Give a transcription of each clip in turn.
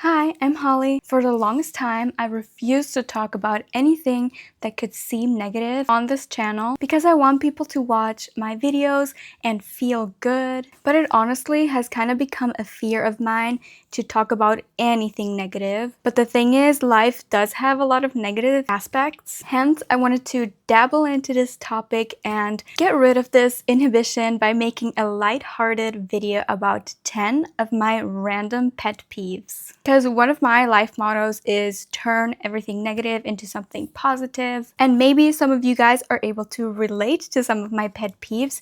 Hi, I'm Holly. For the longest time, I refused to talk about anything that could seem negative on this channel because I want people to watch my videos and feel good. But it honestly has kind of become a fear of mine to talk about anything negative. But the thing is, life does have a lot of negative aspects. Hence, I wanted to dabble into this topic and get rid of this inhibition by making a light-hearted video about 10 of my random pet peeves. Because one of my life mottos is turn everything negative into something positive. And maybe some of you guys are able to relate to some of my pet peeves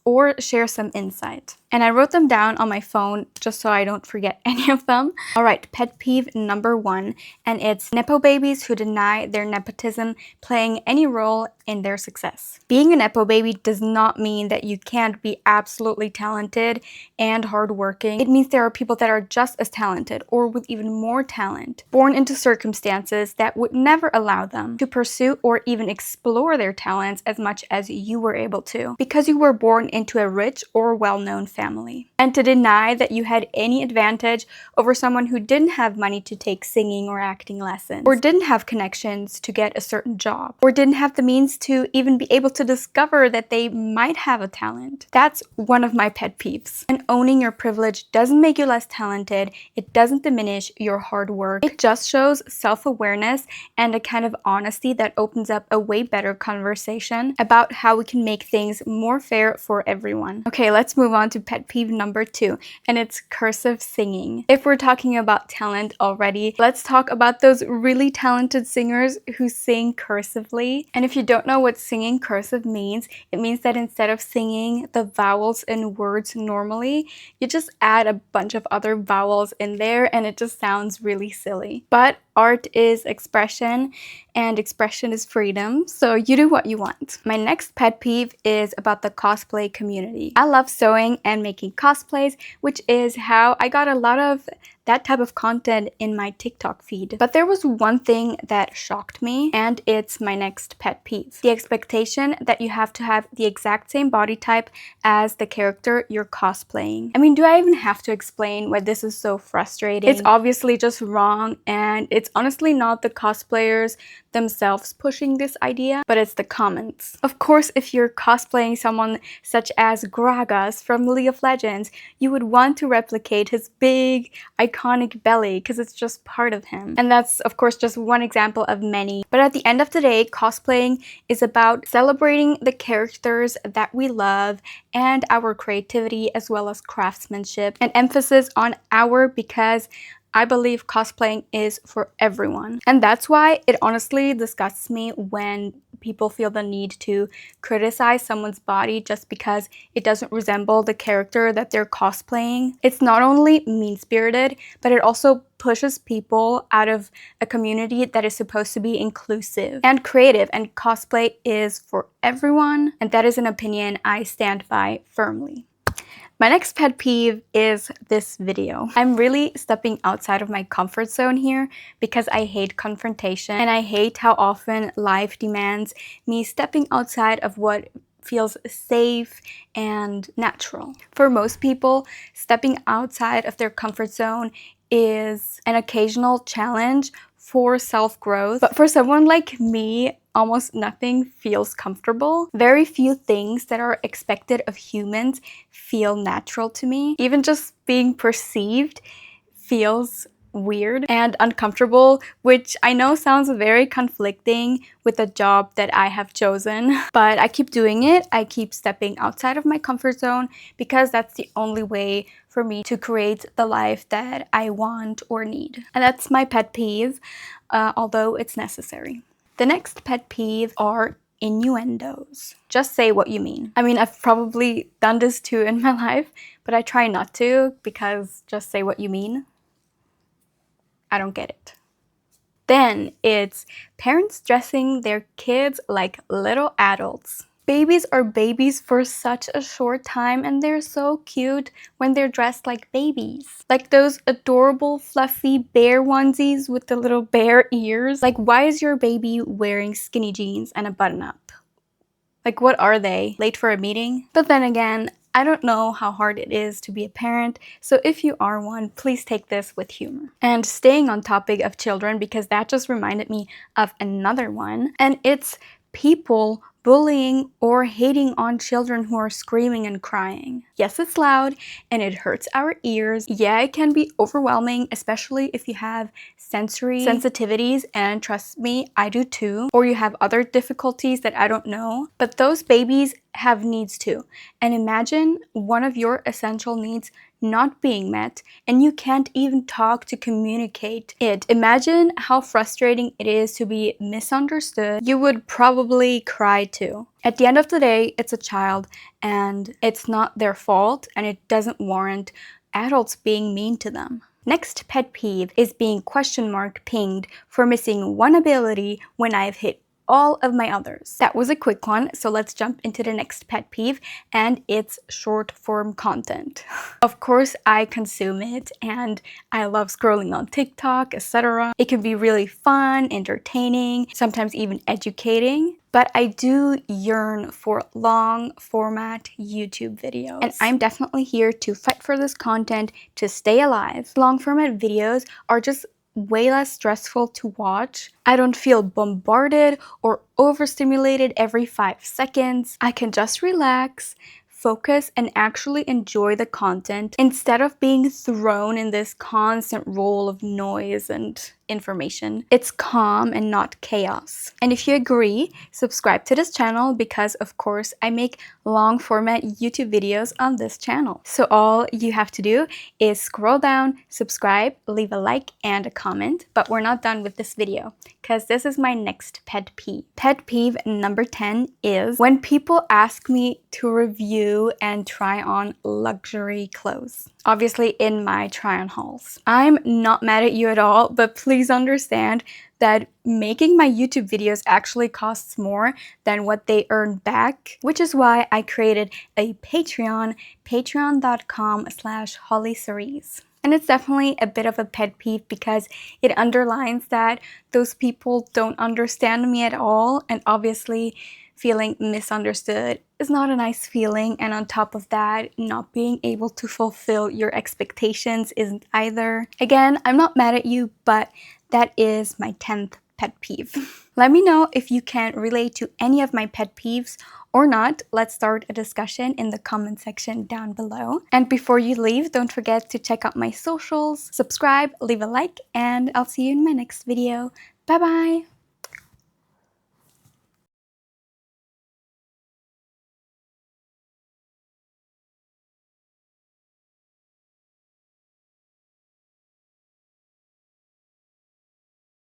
or share some insight. And I wrote them down on my phone just so I don't forget any of them. Alright, pet peeve number 1, and it's Nepo babies who deny their nepotism playing any role in their success. Being a Nepo baby does not mean that you can't be absolutely talented and hardworking. It means there are people that are just as talented or with even more talent, born into circumstances that would never allow them to pursue or even explore their talents as much as you were able to, because you were born into a rich or well-known family. And to deny that you had any advantage over someone who didn't have money to take singing or acting lessons, or didn't have connections to get a certain job, or didn't have the means to even be able to discover that they might have a talent. That's one of my pet peeves. And owning your privilege doesn't make you less talented. It doesn't diminish your hard work. It just shows self-awareness and a kind of honesty that opens up a way better conversation about how we can make things more fair for everyone. Okay, let's move on to pet peeve number 2, and it's cursive singing. If we're talking about talent already, let's talk about those really talented singers who sing cursively. And if you don't know what singing cursive means, it means that instead of singing the vowels in words normally, you just add a bunch of other vowels in there and it just sounds really silly. But art is expression and expression is freedom, so you do what you want. My next pet peeve is about the cosplay community. I love sewing and making cosplays, which is how I got a lot of that type of content in my TikTok feed. But there was one thing that shocked me, and it's my next pet peeve. The expectation that you have to have the exact same body type as the character you're cosplaying. I mean, do I even have to explain why this is so frustrating? It's obviously just wrong, and it's honestly not the cosplayers themselves pushing this idea, but it's the comments. Of course, if you're cosplaying someone such as Gragas from League of Legends, you would want to replicate his big, iconic belly because it's just part of him. And that's, of course, just one example of many. But at the end of the day, cosplaying is about celebrating the characters that we love and our creativity as well as craftsmanship, and emphasis on our, because I believe cosplaying is for everyone. And that's why it honestly disgusts me when people feel the need to criticize someone's body just because it doesn't resemble the character that they're cosplaying. It's not only mean-spirited, but it also pushes people out of a community that is supposed to be inclusive and creative, and cosplay is for everyone, and that is an opinion I stand by firmly. My next pet peeve is this video. I'm really stepping outside of my comfort zone here because I hate confrontation and I hate how often life demands me stepping outside of what feels safe and natural. For most people, stepping outside of their comfort zone is an occasional challenge for self-growth, but for someone like me, almost nothing feels comfortable. Very few things that are expected of humans feel natural to me. Even just being perceived feels weird and uncomfortable, which I know sounds very conflicting with the job that I have chosen, but I keep doing it. I keep stepping outside of my comfort zone because that's the only way for me to create the life that I want or need. And that's my pet peeve, although it's necessary. The next pet peeve are innuendos. Just say what you mean. I mean, I've probably done this too in my life, but I try not to, because just say what you mean. I don't get it. Then it's parents dressing their kids like little adults. Babies are babies for such a short time, and they're so cute when they're dressed like babies. Like those adorable fluffy bear onesies with the little bear ears. Like, why is your baby wearing skinny jeans and a button-up? Like, what are they? Late for a meeting? But then again, I don't know how hard it is to be a parent, so if you are one, please take this with humor. And staying on topic of children, because that just reminded me of another one, and it's people bullying or hating on children who are screaming and crying. Yes, it's loud and it hurts our ears. Yeah, it can be overwhelming, especially if you have sensory sensitivities, and trust me, I do too. Or you have other difficulties that I don't know. But those babies have needs too. And imagine one of your essential needs not being met and you can't even talk to communicate it. Imagine how frustrating it is to be misunderstood. You would probably cry too. At the end of the day, it's a child and it's not their fault, and it doesn't warrant adults being mean to them. Next pet peeve is being pinged for missing one ability when I've hit all of my others. That was a quick one, so let's jump into the next pet peeve, and it's short form content. Of course, I consume it and I love scrolling on TikTok, etc. It can be really fun, entertaining, sometimes even educating. But I do yearn for long format YouTube videos. And I'm definitely here to fight for this content to stay alive. Long format videos are just way less stressful to watch. I don't feel bombarded or overstimulated every 5 seconds. I can just relax, focus, and actually enjoy the content instead of being thrown in this constant roll of noise and information. It's calm and not chaos. And if you agree, subscribe to this channel because of course I make long format YouTube videos on this channel. So all you have to do is scroll down, subscribe, leave a like and a comment. But we're not done with this video because this is my next pet peeve. Pet peeve number 10 is when people ask me to review and try on luxury clothes. Obviously in my try-on hauls. I'm not mad at you at all, but please understand that making my YouTube videos actually costs more than what they earn back, which is why I created a Patreon, patreon.com/HollyCerise. And it's definitely a bit of a pet peeve because it underlines that those people don't understand me at all, and obviously feeling misunderstood is not a nice feeling, and on top of that, not being able to fulfill your expectations isn't either. Again, I'm not mad at you, but that is my 10th pet peeve. Let me know if you can relate to any of my pet peeves or not. Let's start a discussion in the comment section down below. And before you leave, don't forget to check out my socials, subscribe, leave a like, and I'll see you in my next video. Bye bye!